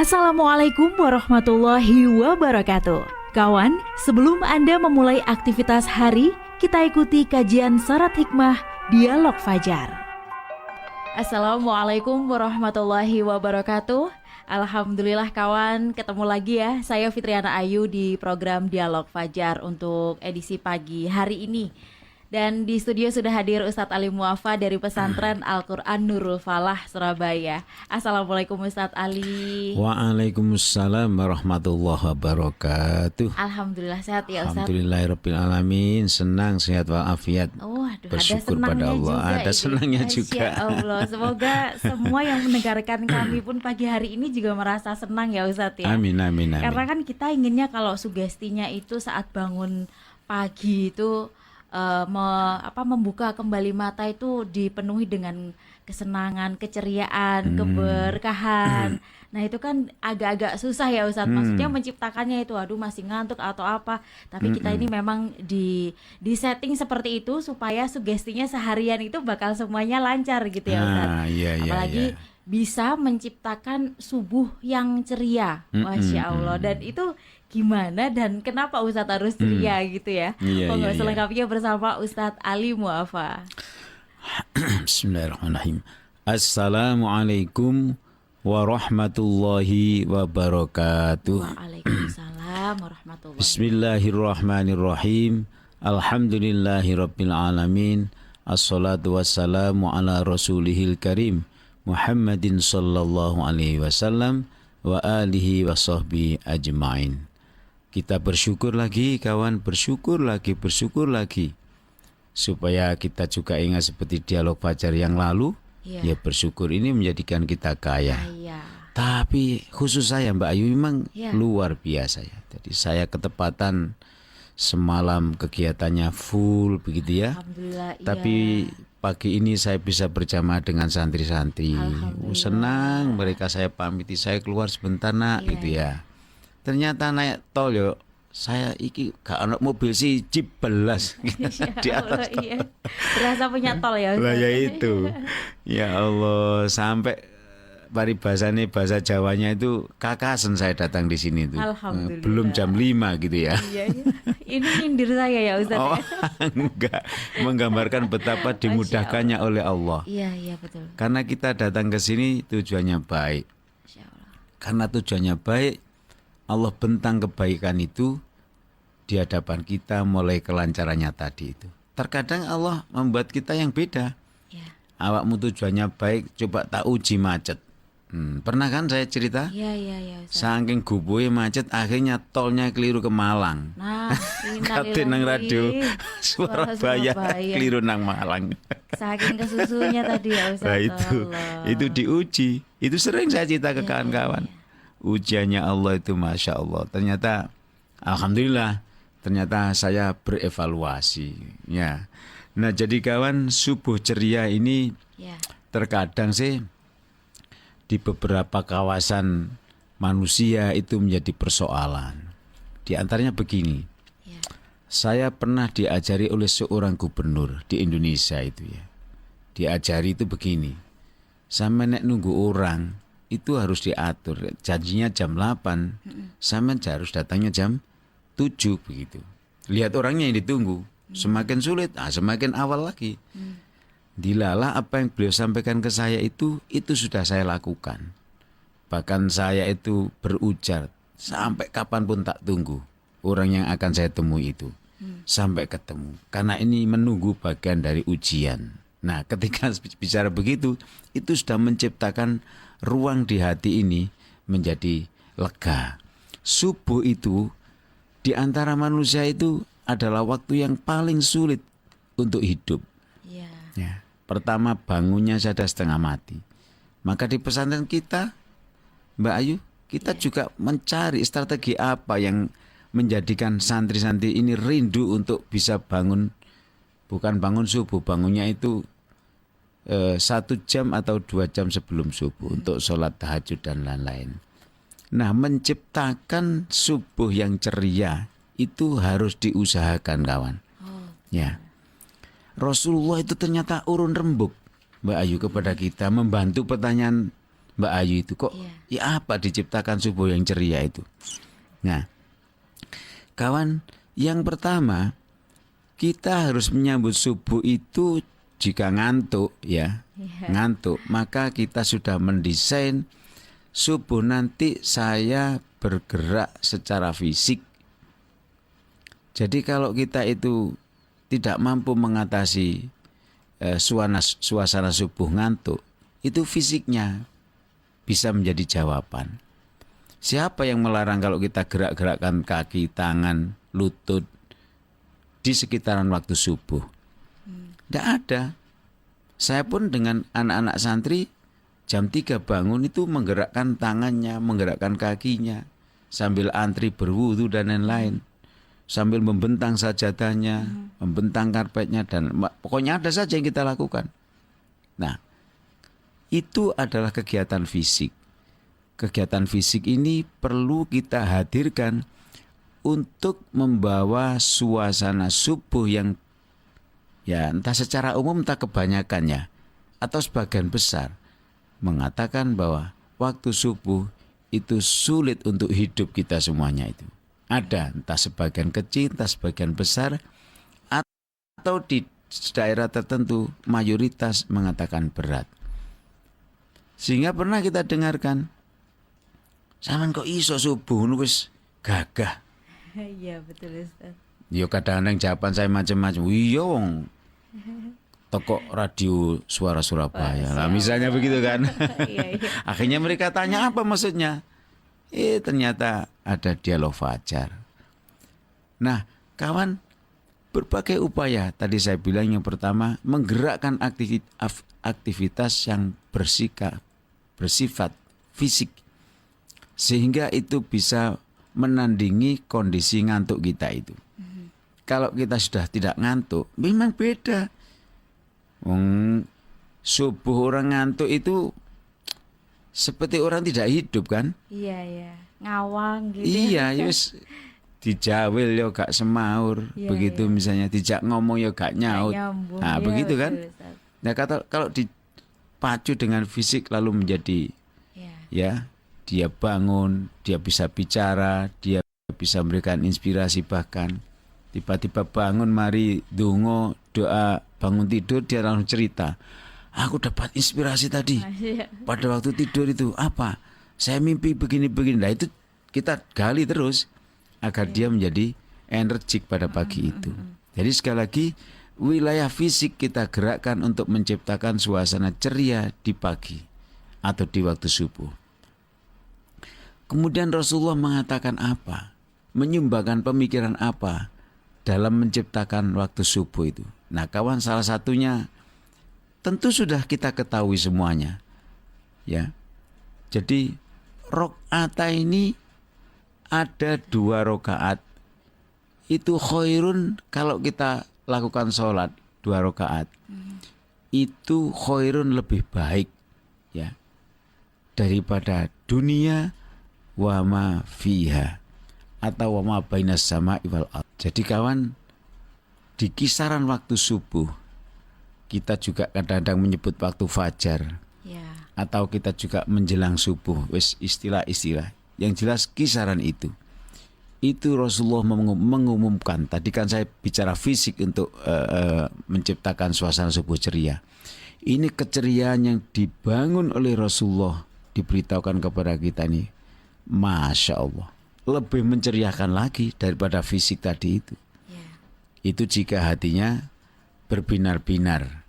Assalamualaikum warahmatullahi wabarakatuh. Kawan, sebelum Anda memulai aktivitas hari, kita ikuti kajian syarat hikmah Dialog Fajar. Assalamualaikum warahmatullahi wabarakatuh. Alhamdulillah kawan, ketemu lagi ya. Saya Fitriana Ayu di program Dialog Fajar untuk edisi pagi hari ini. Dan di studio sudah hadir Ustadz Ali Muafa dari Pesantren Al-Quran Nurul Falah, Surabaya. Assalamualaikum Ustadz Ali. Waalaikumsalam warahmatullahi wabarakatuh. Alhamdulillah sehat ya Ustadz. Alhamdulillahirrabbilalamin. Senang, sehat walafiat. Bersyukur pada Allah. Ada senangnya juga. Masya Allah. Semoga semua yang mendengarkan kami pun pagi hari ini juga merasa senang ya Ustadz ya. Amin, amin, amin. Karena kan kita inginnya kalau sugestinya itu saat bangun pagi itu membuka kembali mata itu dipenuhi dengan kesenangan, keceriaan, keberkahan. Nah itu kan agak-agak susah ya Ustadz. Maksudnya menciptakannya itu, aduh masih ngantuk atau apa. Tapi kita ini memang di setting seperti itu supaya sugestinya seharian itu bakal semuanya lancar gitu ya Ustadz. Apalagi bisa menciptakan subuh yang ceria, Masya Allah. Dan itu gimana dan kenapa Ustadz harus ceria gitu ya? Selengkapnya bersama Ustadz Ali Muafa. Bismillahirrahmanirrahim. Assalamualaikum warahmatullahi wabarakatuh. Waalaikumsalam warahmatullahi wabarakatuh. Bismillahirrahmanirrahim. Alhamdulillahirabbil alamin. Assalatu wassalamu ala rasulihil karim Muhammadin sallallahu alaihi wasallam wa alihi wa sahbihi ajma'in. Kita bersyukur lagi kawan, bersyukur lagi supaya kita juga ingat seperti dialog fajar yang lalu. Ya bersyukur ini menjadikan kita kaya. Tapi khusus saya Mbak Ayu memang luar biasa ya. Jadi saya ketepatan semalam kegiatannya full begitu ya. Alhamdulillah. Tapi pagi ini saya bisa berjamaah dengan santri-santri. Senang mereka, saya pamiti, saya keluar sebentar nak gitu ya. Ternyata naik tol yo, saya iki gak ana mobil sih jeep belas di atas tol. Berasa punya tol ya. Lah ya itu. Ya Allah, sampai paribasane bahasa Jawanya itu kakasen saya datang di sini tuh. Belum jam 5 gitu ya. Ini nyindir saya ya Ustaz. Enggak, menggambarkan betapa dimudahkannya oleh Allah. Iya betul. Karena kita datang ke sini tujuannya baik. Karena tujuannya baik, Allah bentang kebaikan itu di hadapan kita mulai kelancarannya tadi itu. Terkadang Allah membuat kita yang beda. Awakmu tujuannya baik, coba tak uji macet. Pernah kan saya cerita? Iya. Saking guboe macet, akhirnya tolnya keliru ke Malang. Nah, kate nang radio Surabaya keliru nang Malang. Saking kesusunya tadi ya Ustaz. Nah, itu diuji. Itu sering saya cerita ke kawan-kawan. Ujiannya Allah itu Masya Allah. Ternyata alhamdulillah, ternyata saya berevaluasi ya. Nah jadi kawan, subuh ceria ini terkadang sih di beberapa kawasan manusia itu menjadi persoalan. Di antaranya begini, saya pernah diajari oleh seorang gubernur di Indonesia itu ya. Diajari itu begini, sama nek nunggu orang itu harus diatur, janjinya jam 8, sama harus datangnya jam 7 begitu. Lihat orangnya yang ditunggu, semakin sulit, semakin awal lagi. Dilalah apa yang beliau sampaikan ke saya itu sudah saya lakukan. Bahkan saya itu berujar, sampai kapanpun tak tunggu orang yang akan saya temui itu. Sampai ketemu. Karena ini menunggu bagian dari ujian. Nah ketika bicara begitu, itu sudah menciptakan ruang di hati ini menjadi lega. Subuh itu di antara manusia itu adalah waktu yang paling sulit untuk hidup. Ya. Pertama bangunnya sudah setengah mati. Maka di pesantren kita, Mbak Ayu, kita juga mencari strategi apa yang menjadikan santri-santri ini rindu untuk bisa bangun, bukan bangun subuh, bangunnya itu 1 jam atau 2 jam sebelum subuh untuk sholat tahajud dan lain-lain. Nah menciptakan subuh yang ceria itu harus diusahakan kawan. Ya. Rasulullah itu ternyata urun rembuk Mbak Ayu kepada kita, membantu pertanyaan Mbak Ayu itu kok ya apa diciptakan subuh yang ceria itu. Nah, kawan, yang pertama kita harus menyambut subuh itu jika ngantuk ya, ngantuk, maka kita sudah mendesain subuh nanti saya bergerak secara fisik. Jadi kalau kita itu tidak mampu mengatasi suasana subuh ngantuk, itu fisiknya bisa menjadi jawaban. Siapa yang melarang kalau kita gerak-gerakkan kaki, tangan, lutut di sekitaran waktu subuh? Tidak ada. Saya pun dengan anak-anak santri jam 3 bangun itu menggerakkan tangannya, menggerakkan kakinya, sambil antri berwudu dan lain-lain, sambil membentang sajadahnya, membentang karpetnya, dan pokoknya ada saja yang kita lakukan. Nah, itu adalah kegiatan fisik. Kegiatan fisik ini perlu kita hadirkan untuk membawa suasana subuh yang ya entah secara umum entah kebanyakannya atau sebagian besar mengatakan bahwa waktu subuh itu sulit untuk hidup kita semuanya itu. Ada entah sebagian kecil, entah sebagian besar, atau di daerah tertentu mayoritas mengatakan berat. Sehingga pernah kita dengarkan, sampean kok iso subuh wis gagah. Iya betul Ustaz. Yo kadang-kadang jawaban saya macam-macam. Iya wong toko radio Suara Surabaya lah misalnya begitu kan. Iya. Akhirnya mereka tanya apa maksudnya. Ternyata ada dialog fajar. Nah kawan, berbagai upaya tadi saya bilang yang pertama menggerakkan aktivitas yang bersifat fisik sehingga itu bisa menandingi kondisi ngantuk kita itu. Kalau kita sudah tidak ngantuk, memang beda. Subuh orang ngantuk itu seperti orang tidak hidup kan? Iya, ngawang gitu. Iya, yus dijawil yo gak semaur, begitu misalnya dijak ngomong yo gak nyaut. Nah, begitu kan? Betul, nah, kalau dipacu dengan fisik lalu menjadi ya, dia bangun, dia bisa bicara, dia bisa memberikan inspirasi, bahkan tiba-tiba bangun mari dongo, doa, bangun tidur dia langsung cerita. Aku dapat inspirasi tadi. Pada waktu tidur itu apa? Saya mimpi begini-begini. Nah itu kita gali terus agar dia menjadi energik pada pagi itu. Jadi sekali lagi wilayah fisik kita gerakkan untuk menciptakan suasana ceria di pagi atau di waktu subuh. Kemudian Rasulullah mengatakan apa? Menyumbangkan pemikiran apa dalam menciptakan waktu subuh itu? Nah kawan, salah satunya tentu sudah kita ketahui semuanya. Ya. Jadi rakaat ini ada 2 rakaat. Itu khairun kalau kita lakukan sholat 2 rakaat. Itu khairun lebih baik ya daripada dunia wa ma fiha atau wa ma bainas sama'i wal ardh. Jadi kawan, di kisaran waktu subuh kita juga kadang-kadang menyebut waktu fajar. Atau kita juga menjelang subuh, wis istilah-istilah. Yang jelas kisaran itu Rasulullah mengumumkan. Tadi kan saya bicara fisik untuk menciptakan suasana subuh ceria. Ini keceriaan yang dibangun oleh Rasulullah, diberitahukan kepada kita nih. Masya Allah, lebih menceriakan lagi daripada fisik tadi itu. Itu jika hatinya berbinar-binar,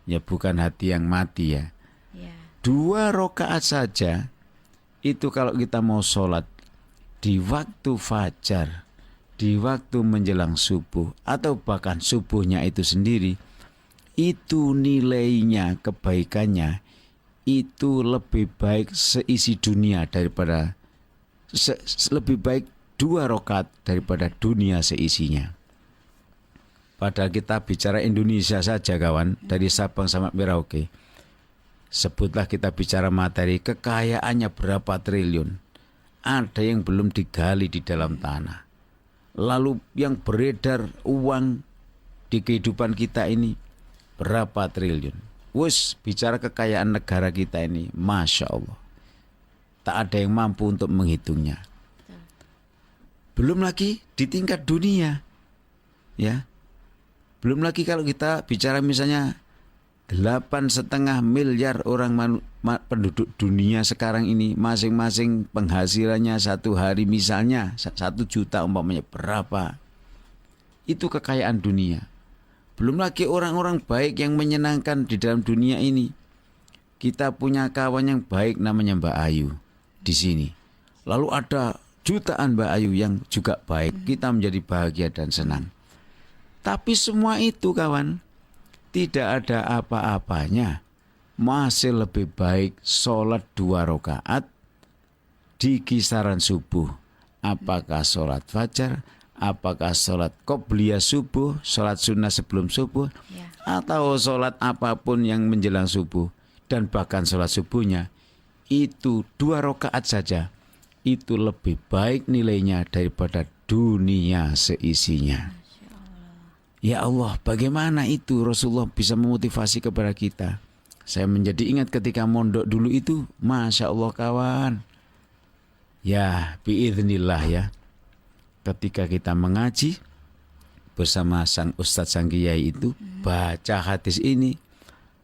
ya bukan hati yang mati ya. 2 rakaat saja itu kalau kita mau sholat di waktu fajar, di waktu menjelang subuh, atau bahkan subuhnya itu sendiri, itu nilainya, kebaikannya itu lebih baik seisi dunia daripada lebih baik 2 rakaat daripada dunia seisinya. Padahal kita bicara Indonesia saja kawan, dari Sabang sampai Merauke. Sebutlah kita bicara materi, kekayaannya berapa triliun. Ada yang belum digali di dalam tanah. Lalu yang beredar uang di kehidupan kita ini berapa triliun. Wus, bicara kekayaan negara kita ini, Masya Allah, tak ada yang mampu untuk menghitungnya. Belum lagi di tingkat dunia, ya. Belum lagi kalau kita bicara misalnya 8,5 miliar orang penduduk dunia sekarang ini, masing-masing penghasilannya satu hari misalnya 1 juta umpamanya, berapa? Itu kekayaan dunia. Belum lagi orang-orang baik yang menyenangkan di dalam dunia ini. Kita punya kawan yang baik namanya Mbak Ayu di sini. Lalu ada jutaan Mbak Ayu yang juga baik. Kita menjadi bahagia dan senang. Tapi semua itu kawan, tidak ada apa-apanya. Masih lebih baik sholat 2 rakaat di kisaran subuh. Apakah sholat fajar, apakah sholat qobliyah subuh, sholat sunnah sebelum subuh, atau sholat apapun yang menjelang subuh, dan bahkan sholat subuhnya, itu 2 rakaat saja, itu lebih baik nilainya daripada dunia seisinya. Ya Allah, bagaimana itu Rasulullah bisa memotivasi kepada kita? Saya menjadi ingat ketika mondok dulu itu, Masya Allah kawan. Ya, biiznillah ya. Ketika kita mengaji bersama sang ustadz, sang kiai itu, baca hadis ini,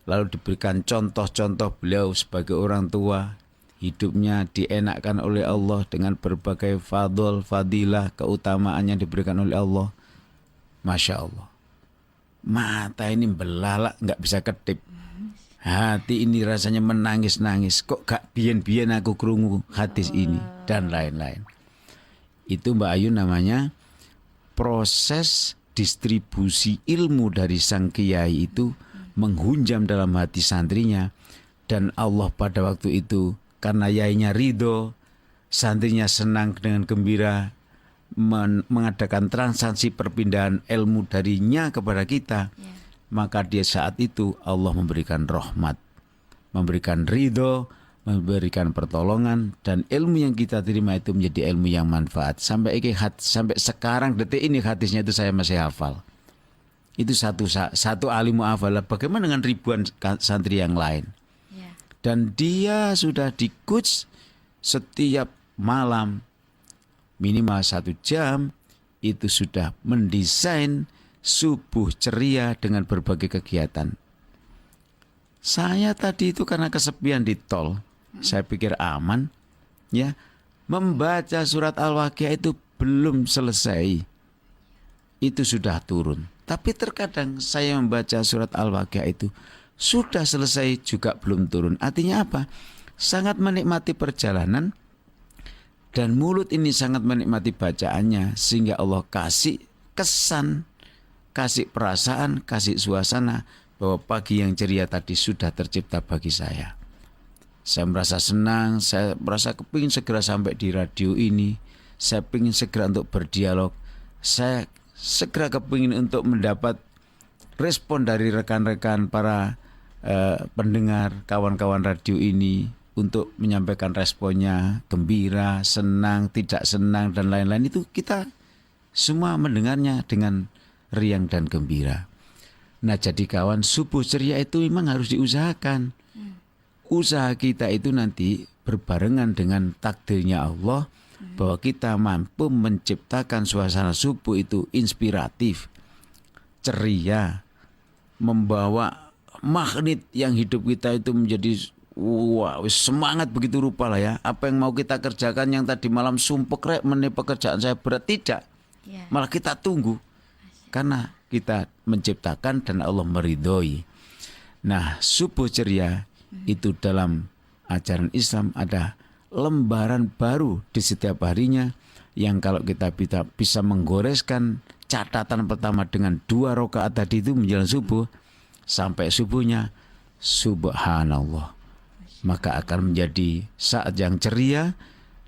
lalu diberikan contoh-contoh beliau sebagai orang tua, hidupnya dienakkan oleh Allah dengan berbagai fadilah, keutamaan yang diberikan oleh Allah. Masya Allah, mata ini belalak, nggak bisa kedip. Hati ini rasanya menangis-nangis. Kok gak bien-bien aku krungu hadis ini, dan lain-lain. Itu Mbak Ayu namanya proses distribusi ilmu dari sang kiai itu menghunjam dalam hati santrinya. Dan Allah pada waktu itu, karena yainya ridho, santrinya senang dengan gembira, mengadakan transaksi perpindahan ilmu darinya kepada kita. Maka dia saat itu Allah memberikan rahmat, memberikan ridho, memberikan pertolongan, dan ilmu yang kita terima itu menjadi ilmu yang manfaat. Sampai sekarang detik ini hadisnya itu saya masih hafal. Itu satu alim hafal. Bagaimana dengan ribuan santri yang lain? Dan dia sudah di coach setiap malam minimal 1 jam, itu sudah mendesain subuh ceria dengan berbagai kegiatan. Saya tadi itu karena kesepian di tol, saya pikir aman, ya, membaca surat Al-Waqiah itu belum selesai, itu sudah turun. Tapi terkadang saya membaca surat Al-Waqiah itu sudah selesai juga belum turun. Artinya apa? Sangat menikmati perjalanan, dan mulut ini sangat menikmati bacaannya, sehingga Allah kasih kesan, kasih perasaan, kasih suasana bahwa pagi yang ceria tadi sudah tercipta bagi saya. Saya merasa senang, saya merasa kepingin segera sampai di radio ini. Saya ingin segera untuk berdialog. Saya segera kepingin untuk mendapat respon dari rekan-rekan para pendengar, kawan-kawan radio ini, untuk menyampaikan responnya, gembira, senang, tidak senang, dan lain-lain. Itu kita semua mendengarnya dengan riang dan gembira. Nah, jadi kawan, subuh ceria itu memang harus diusahakan. Usaha kita itu nanti berbarengan dengan takdirnya Allah, bahwa kita mampu menciptakan suasana subuh itu inspiratif, ceria, membawa magnet yang hidup kita itu menjadi semangat begitu rupa lah ya. Apa yang mau kita kerjakan yang tadi malam sumpek rek pekerjaan saya berat, tidak. Malah kita tunggu. Karena kita menciptakan dan Allah meridhoi. Nah, subuh ceria itu dalam ajaran Islam ada lembaran baru di setiap harinya, yang kalau kita bisa menggoreskan catatan pertama dengan 2 rakaat tadi itu menjelang subuh, sampai subuhnya, subhanallah, maka akan menjadi saat yang ceria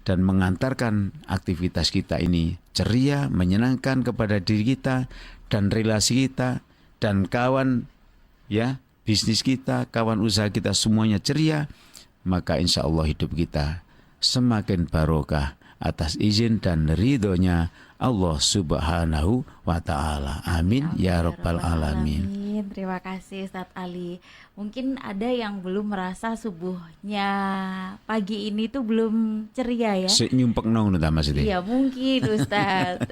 dan mengantarkan aktivitas kita ini ceria, menyenangkan kepada diri kita dan relasi kita dan kawan, ya, bisnis kita, kawan usaha kita, semuanya ceria. Maka insya Allah hidup kita semakin barokah atas izin dan ridhonya Allah subhanahu wa ta'ala. Amin ya rabbal alamin. Amin, terima kasih Ustadz Ali. Mungkin ada yang belum merasa subuhnya pagi ini tuh belum ceria ya. Sik nyumpek nong ta Mas Siti. Iya mungkin Ustadz.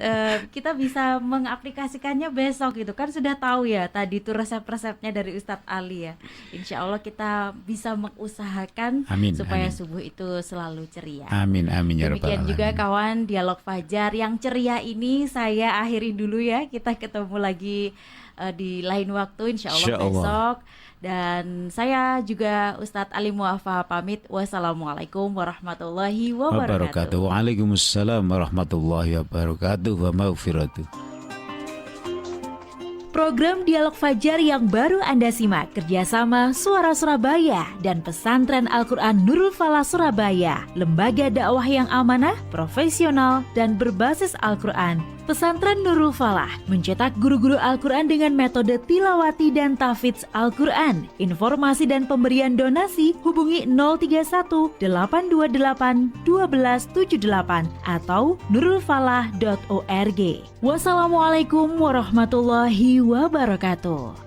Kita bisa mengaplikasikannya besok gitu kan, sudah tahu ya tadi tuh resep-resepnya dari Ustadz Ali ya. Insya Allah kita bisa mengusahakan Amin, supaya amin. subuh itu selalu ceria. Amin amin ya rabbal Demikian juga alamin. kawan Dialog Fajar yang ceria ini saya akhiri dulu ya. Kita ketemu lagi di lain waktu insya Allah Insya Allah. besok. Dan saya juga Ustadz Ali Muafa pamit. Wassalamualaikum warahmatullahi Wabarakatuh. wabarakatuh. Waalaikumsalam warahmatullahi wabarakatuh wa maghfiratuh. Program Dialog Fajar yang baru Anda simak kerjasama Suara Surabaya dan Pesantren Al-Quran Nurul Falah Surabaya, lembaga dakwah yang amanah, profesional, dan berbasis Al-Quran. Pesantren Nurul Falah mencetak guru-guru Al-Quran dengan metode tilawati dan tahfidz Al-Quran. Informasi dan pemberian donasi hubungi 031 828 1278 atau nurulfalah.org. Wassalamualaikum warahmatullahi wabarakatuh.